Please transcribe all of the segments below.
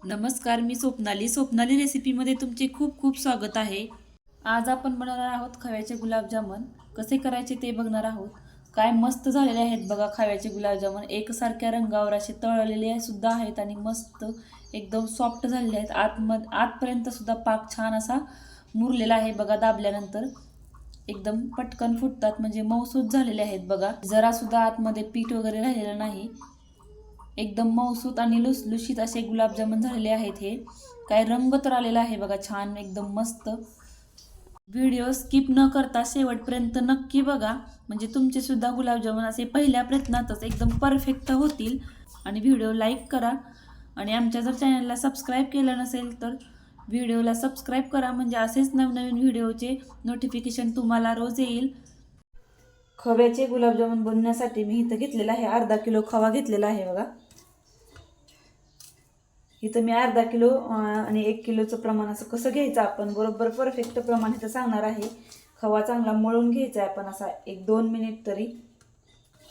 नमस्कार, मी स्वप्नाली रेसिपीमध्ये तुमचे खूप खूप स्वागत आहे। आज आपण बनवणार आहोत खव्याचे गुलाबजामुन। कसे करायचे ते बघणार आहोत। काय मस्त झालेले आहेत बघा खव्याचे गुलाबजामुन, एकसारख्या रंगावर असे तळलेले सुद्धा आहेत आणि मस्त एकदम सॉफ्ट झालेले आहेत। आतपर्यंत सुद्धा पाक छान असा मुरलेला आहे बघा। दाबल्यानंतर एकदम पटकन फुटतात, म्हणजे मऊसूत झालेले आहेत बघा। जरा सुद्धा आतमध्ये पीठ वगैरे राहिलेलं नाही। एकदम मऊसूत आणि लुसलुशीत असे गुलाबजामुन झालेले आहेत। हे काय रंग तर आलेला आहे बघा, छान एकदम मस्त। व्हिडिओ स्किप न करता शेवटपर्यंत नक्की बघा, म्हणजे तुमचे सुद्धा गुलाबजामुन असे पहिल्या प्रयत्नातच एकदम परफेक्ट होतील। आणि व्हिडिओ लाईक करा आणि आमच्या जर चॅनलला सबस्क्राईब केलं नसेल तर व्हिडिओला सबस्क्राईब करा, म्हणजे असेच नवनवीन व्हिडिओचे नोटिफिकेशन तुम्हाला रोज येईल। खव्याचे गुलाबजामुन बनवण्यासाठी मी इथं घेतलेला आहे अर्धा किलो खवा घेतलेला आहे बघा। इथं मी अर्धा किलो आणि 1 किलोचं प्रमाण असं कसं घ्यायचं आपण बरोबर परफेक्ट प्रमाण इथं सांगणार आहे। खवा चांगला मळून घ्यायचा आपण असा 1-2 मिनिट तरी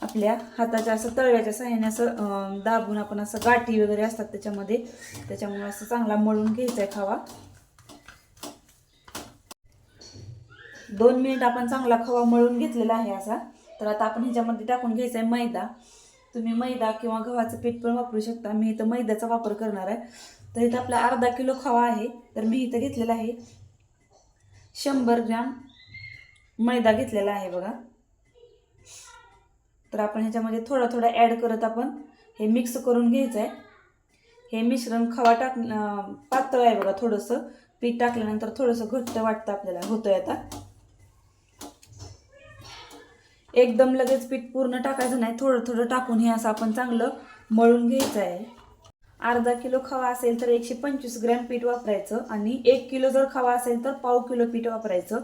आपल्या हाताच्या असं तळव्याच्या सहाय्याने असं दाबून आपण असं गाठी वगैरे असतात त्याच्यामुळे असं चांगला मळून घ्यायचा आहे खवा। 2 मिनिट आपण चांगला खवा मळून घेतलेला आहे असा। तर आता आपण ह्याच्यामध्ये टाकून घ्यायचा आहे मैदा। तुम्ही मैदा किंवा गव्हाचं पीठ पण वापरू शकता, मी इथं मैद्याचा वापर करणार आहे। तर इथं आपला अर्धा किलो खवा आहे, तर मी इथं घेतलेला आहे 100 ग्रॅम मैदा घेतलेला आहे बघा। तर आपण ह्याच्यामध्ये थोडा थोडा ॲड करत आपण हे मिक्स करून घ्यायचं आहे। हे मिश्रण खवा पातळ आहे बघा, थोडंसं पीठ टाकल्यानंतर थोडंसं घट्ट वाटतं आपल्याला, होतंय आता। एकदम लगेच पीठ पूर्ण टाकायचं नाही, थोडं थोडं टाकून हे असं आपण चांगलं मळून घ्यायचं आहे। अर्धा किलो खवा असेल तर 125 ग्रॅम पीठ वापरायचं आणि 1 किलो जर खवा असेल तर पाव किलो पीठ वापरायचं।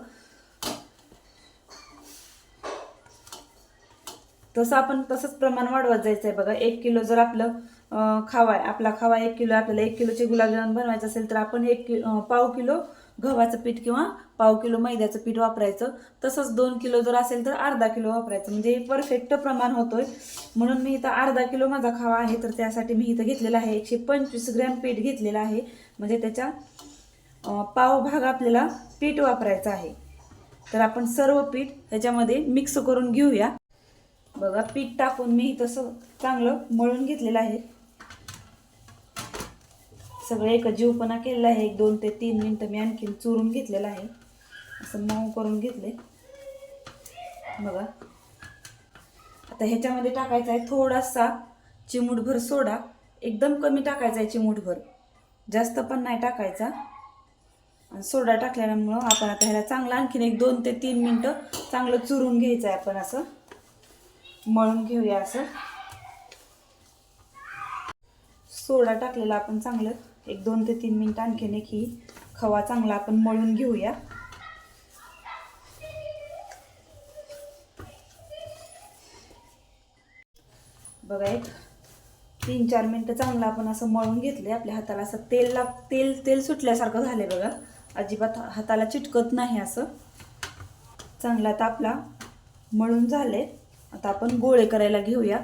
तसं आपण तसंच प्रमाण वाढवत जायचं आहे बघा। 1 किलो जर आपला खवा 1 किलो, आपल्याला 1 किलोचे गुलाबजामुन बनवायचं असेल तर आपण पाव किलो गव्हाचं पीठ किंवा पाव किलो मैद्याचं पीठ वापरायचं। तसंच 2 किलो जर असेल तर अर्धा किलो वापरायचं, म्हणजे परफेक्ट प्रमाण होतोय। म्हणून मी इथं अर्धा किलो माझा खवा आहे, तर त्यासाठी मी इथं घेतलेला आहे 125 ग्रॅम पीठ घेतलेलं आहे, म्हणजे त्याच्या पाव भाग आपल्याला पीठ वापरायचं आहे। तर आपण सर्व पीठ ह्याच्यामध्ये मिक्स करून घेऊया बघा। पीठ टाकून मी तसं चांगलं मळून घेतलेलं आहे, सगळं एक जीवपणा केलेला आहे। 1-2 ते 3 मिनिटं मी आणखीन चुरून घेतलेलं आहे, असं मऊ करून घेतले बघा। आता ह्याच्यामध्ये टाकायचा आहे थोडासा चिमूटभर सोडा, एकदम कमी टाकायचा आहे, चिमूटभर, जास्त पण नाही टाकायचा। आणि सोडा टाकल्यामुळं आपण आता ह्याला चांगलं आणखीन 1-2 ते 3 मिनिटं चांगलं चुरून घ्यायचं आहे, आपण असं मळून घेऊया। असं सोडा टाकलेला आपण चांगलं 1-2 ते 3 मिनिटं आणखीन ही खवा चांगला आपण मळून घेऊया बघा। 3-4 मिनिटं चांगलं आपण असं मळून घेतले। आपल्या हाताला असं तेल सुटल्यासारखं झालंय बघा, अजिबात हाताला चिटकत नाही असं। चांगला आता आपला मळून झाले। आता आपण गोळे करायला घेऊया।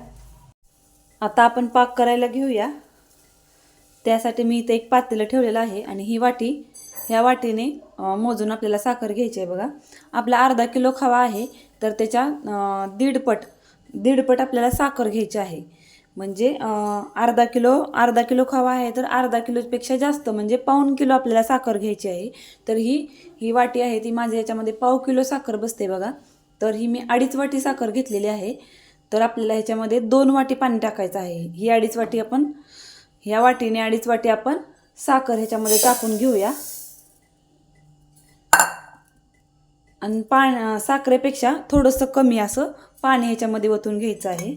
आता आपण पाक करायला घेऊया। त्यासाठी मी इथे एक पातेलं ठेवलेलं आहे आणि ह्या वाटीने मोजून आपल्याला साखर घ्यायची आहे बघा। आपला अर्धा किलो खवा आहे, तर त्याच्या दीडपट आपल्याला साखर घ्यायची आहे। म्हणजे अर्धा किलो खवा आहे तर अर्धा किलोपेक्षा जास्त, म्हणजे पाऊण किलो आपल्याला साखर घ्यायची आहे। तर ही वाटी आहे ती माझ्या याच्यामध्ये पाव किलो साखर बसते बघा। तर ही मी 2.5 वाटी साखर घेतलेली आहे, तर आपल्याला ह्याच्यामध्ये 2 वाटी पाणी टाकायचं आहे। ही 2.5 वाटी आपण, ह्या वाटीने 2.5 वाटी आपण साखर ह्याच्यामध्ये टाकून घेऊया। आणि साखरेपेक्षा थोडंसं कमी असं पाणी ह्याच्यामध्ये ओतून घ्यायचं आहे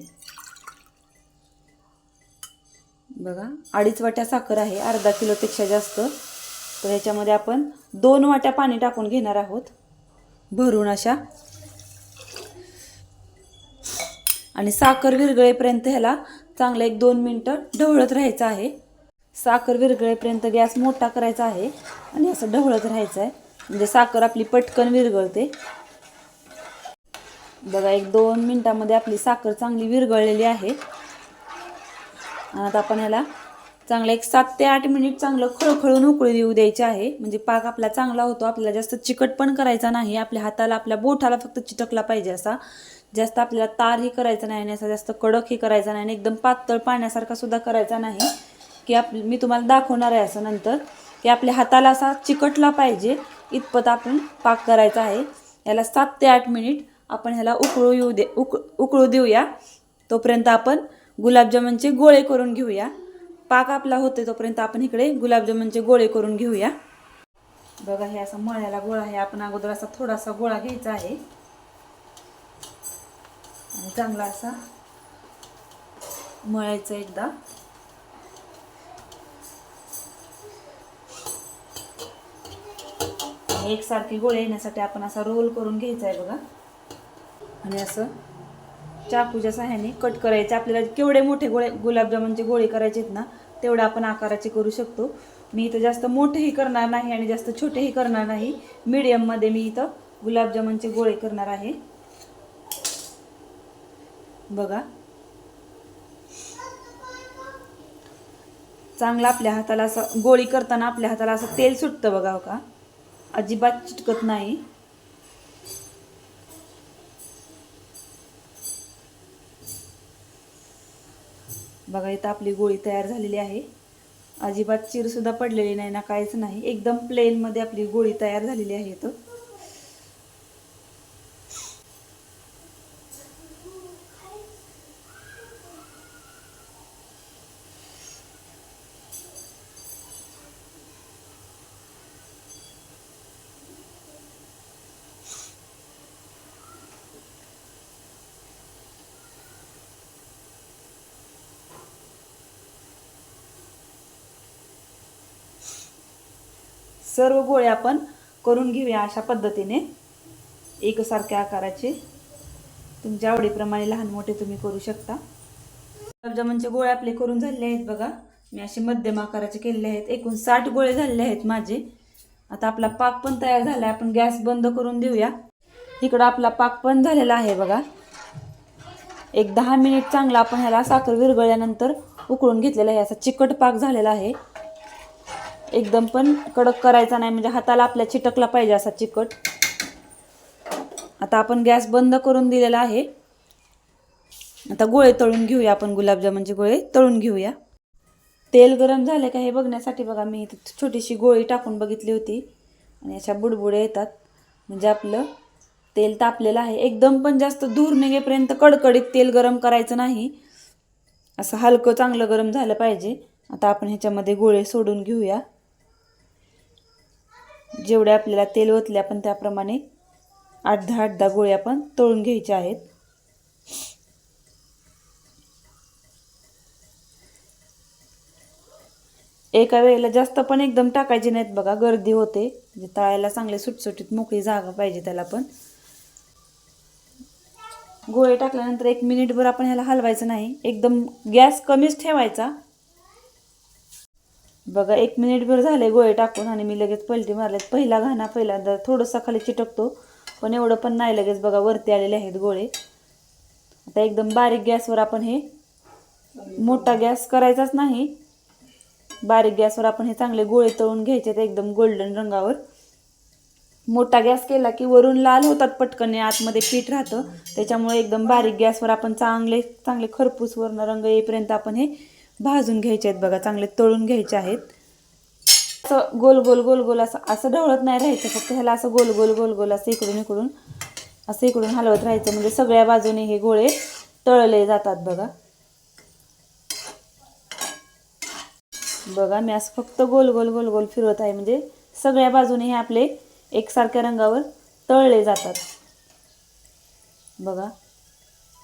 बघा। 2.5 वाट्या साखर आहे, अर्धा किलोपेक्षा जास्त। तर ह्याच्यामध्ये आपण 2 वाट्या पाणी टाकून घेणार आहोत भरून अशा। आणि साखर विरघळेपर्यंत ह्याला चांगलं 1-2 मिनिटं ढवळत राहायचं आहे। साखर विरघळेपर्यंत गॅस मोठा करायचा आहे आणि असं ढवळत राहायचं आहे, म्हणजे साखर आपली पटकन विरघळते बघा। 1-2 मिनिटांमध्ये आपली साखर चांगली विरघळलेली आहे। आता आपण ह्याला चांगलं एक 7 ते 8 मिनिट चांगलं खळखळून उकळी येऊ द्यायचे आहे. म्हणजे पाक आपला चांगला होतो. आपल्याला जास्त चिकट पण करायचा नाही, आपल्या हाताला आपल्या बोटाला फक्त चिटकला पाहिजे असा. जास्त आपल्याला तारही करायचा नाही आणि असा जास्त कडकही करायचा नाही आणि एकदम पातळ पाण्यासारखा सुद्धा करायचा नाही की मी तुम्हाला दाखवणार आहे असं नंतर की आपल्या हाताला असा चिकटला पाहिजे इतपत आपण पाक करायचा आहे. याला 7 ते 8 मिनिट आपण ह्याला उकळू देऊया. तोपर्यंत आपण गुलाबजामुनचे गोळे करून घेऊया. पाक आपला होते तोपर्यंत आपण इकडे गुलाबजामुनचे गोळे करून घेऊया. बघा हे असा मळ्याला गोळा आहे. आपण अगोदर असा थोडासा गोळा घ्यायचा आहे आणि चांगला असा मळायचा एकदा. एकसारखे गोळे येण्यासाठी आपण असा रोल करून घ्यायचा आहे बघा आणि असं चाकूच्या सहाय्याने कट करायचे. आपल्याला केवढे मोठे गोळे गुलाबजामुनचे गोळे करायचे आहेत ना तेवढे आपण आकाराचे करू शकतो. मी इथं जास्त मोठेही करणार नाही आणि जास्त छोटेही करणार नाही, मीडियममध्ये मी इथं गुलाबजामुनचे गोळे करणार आहे. बघा चांगलं आपल्या हाताला असं गोळी करताना आपल्या हाताला असं तेल सुटतं बघा. हो का, अजिबात चिटकत नाही. बघा इथं आपली गोळी तयार झालेली आहे. अजिबात चीर सुद्धा पडलेली नाही ना, काहीच नाही. एकदम प्लेन मध्ये आपली गोळी तयार झालेली आहे. इथं सर्व गोळे आपण करून घेऊया अशा पद्धतीने एकसारख्या आकाराचे. तुमच्या आवडीप्रमाणे लहान मोठे तुम्ही करू शकता. गुलाबजामुनचे गोळे आपले करून झालेले आहेत बघा. मी असे मध्यम आकाराचे केलेले आहेत. एकूण 60 गोळे झालेले आहेत माझे. आता आपला पाक पण तयार झाला आहे. आपण गॅस बंद करून देऊया. इकडं आपला पाक पण झालेला आहे बघा. एक 10 मिनिट चांगला आपण ह्याला साखर विरघळल्यानंतर उकळून घेतलेला आहे. असा चिकट पाक झालेला आहे. एकदम पण कडक करायचा नाही, म्हणजे हाताला आपल्या चिटकला पाहिजे असा चिकट. आता आपण गॅस बंद करून दिलेला आहे. आता गोळे तळून घेऊया. आपण गुलाबजामुनचे गोळे तळून घेऊया. तेल गरम झाले का हे बघण्यासाठी बघा मी इथे छोटीशी गोळी टाकून बघितली होती आणि अशा बुडबुडे येतात, म्हणजे आपलं तेल तापलेलं आहे. एकदम पण जास्त धूर निघेपर्यंत कडकडीत तेल गरम करायचं नाही, असं हलकं चांगलं गरम झालं पाहिजे. आता आपण ह्याच्यामध्ये गोळे सोडून घेऊया. जेवढे आपल्याला तेल ओतले आपण त्याप्रमाणे 8-10 गोळे आपण तळून घ्यायचे आहेत. एका वेळेला जास्त पण एकदम टाकायचे नाहीत बघा, गर्दी होते. म्हणजे तळायला चांगले सुटसुटीत मोकळी जागा पाहिजे त्याला पण. गोळे टाकल्यानंतर 1 मिनिटभर आपण ह्याला हलवायचं नाही, एकदम गॅस कमीच ठेवायचा. बघा 1 मिनिटभर झाले गोळे टाकून आणि मी लगेच पलटी मारलेत. पहिला घाणा पहिल्यांदा थोडंसं खाली चिटकतो, पण एवढं पण नाही. लगेच बघा वरती आलेले आहेत गोळे. आता एकदम बारीक गॅसवर आपण हे, मोठा गॅस करायचाच नाही, बारीक गॅसवर आपण हे चांगले गोळे तळून घ्यायचे एकदम गोल्डन रंगावर. मोठा गॅस केला की वरून लाल होतात पटकन, आतमध्ये पीठ राहतं. त्याच्यामुळे एकदम बारीक गॅसवर आपण चांगले खरपूस वर्ण रंग येईपर्यंत आपण हे भाजून घ्यायचे आहेत बघा, चांगले तळून घ्यायचे आहेत. असं गोल गोल गोल गोल असं ढवळत नाही राहायचं, फक्त ह्याला असं गोल गोल गोल गोल असं इकडून हलवत राहायचं, म्हणजे सगळ्या बाजूने हे गोळे तळले जातात बघा. बघा मी असं फक्त गोल गोल गोल गोल फिरवत आहे, म्हणजे सगळ्या बाजूने हे आपले एकसारख्या रंगावर तळले जातात. बघा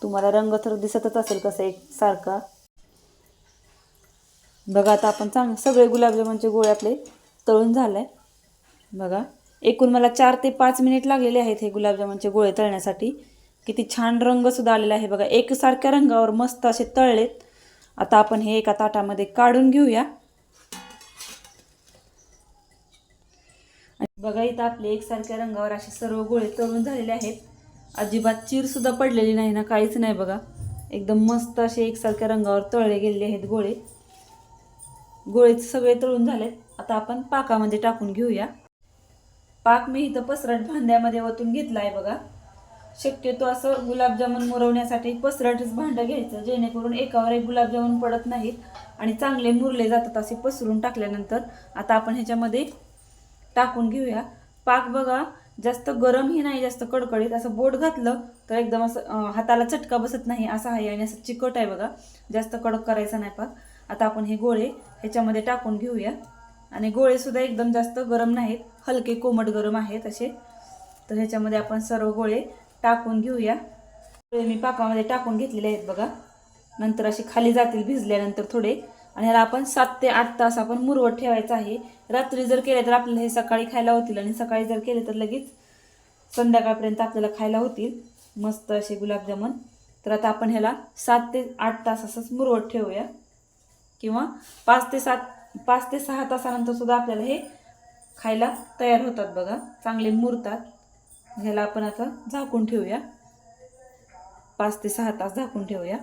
तुम्हाला रंग तर दिसतच असेल कसं एकसारखा. बघा आता आपण सगळे गुलाबजामुनचे गोळे आपले तळून झाले. बघा एकूण मला 4 ते 5 मिनिट लागलेले आहेत हे गुलाबजामुनचे गोळे तळण्यासाठी. किती छान रंग सुद्धा आलेला आहे बघा, एकसारख्या रंगावर मस्त असे तळलेत. आता आपण हे एका ताटामध्ये काढून घेऊया. बघा इथं आपले एकसारख्या रंगावर असे सर्व गोळे तळून झालेले आहेत. अजिबात चीर सुद्धा पडलेली नाही ना, काहीच नाही बघा. एकदम मस्त असे एकसारख्या रंगावर तळले गेलेले आहेत गोळे. गोळे सगळे तळून झालेत. आता आपण पाकामध्ये टाकून घेऊया. पाक मी इथं पसरट भांड्यामध्ये ओतून घेतला आहे बघा. शक्यतो असं गुलाबजामुन मुरवण्यासाठी पसरटच भांडं घ्यायचं, जेणेकरून एकावर एक गुलाबजामुन पडत नाहीत आणि चांगले मुरले जातात असे पसरून टाकल्यानंतर. आता आपण ह्याच्यामध्ये टाकून घेऊया. पाक बघा जास्त गरमही नाही, जास्त कडकडीत. असं बोट घातलं तर एकदम असं हाताला चटका बसत नाही असं आहे आणि असं चिकट आहे बघा. जास्त कडक करायचा नाही पाक. आता आपण हे गोळे ह्याच्यामध्ये टाकून घेऊया. आणि गोळे सुद्धा एकदम जास्त गरम नाहीत, हलके कोमट गरम आहेत असे. तर ह्याच्यामध्ये आपण सर्व गोळे टाकून घेऊया. गोळे मी पाकामध्ये टाकून घेतलेले आहेत बघा. नंतर असे खाली जातील भिजल्यानंतर थोडे. आणि ह्याला आपण 7 ते 8 तास आपण मुरवत ठेवायचं आहे. रात्री जर केले तर आपल्याला हे सकाळी खायला होतील आणि सकाळी जर केले तर लगेच संध्याकाळपर्यंत आपल्याला खायला होतील मस्त असे गुलाबजामुन. तर आता आपण ह्याला 7 ते 8 तास असंच मुरवत ठेवूया, किंवा 5 ते 6 तासानंतर सुद्धा आपल्याला हे खायला तयार होतात बघा, चांगले मुरतात. ह्याला आपण आता झाकून ठेवूया, 5 ते 6 तास झाकून ठेवूया.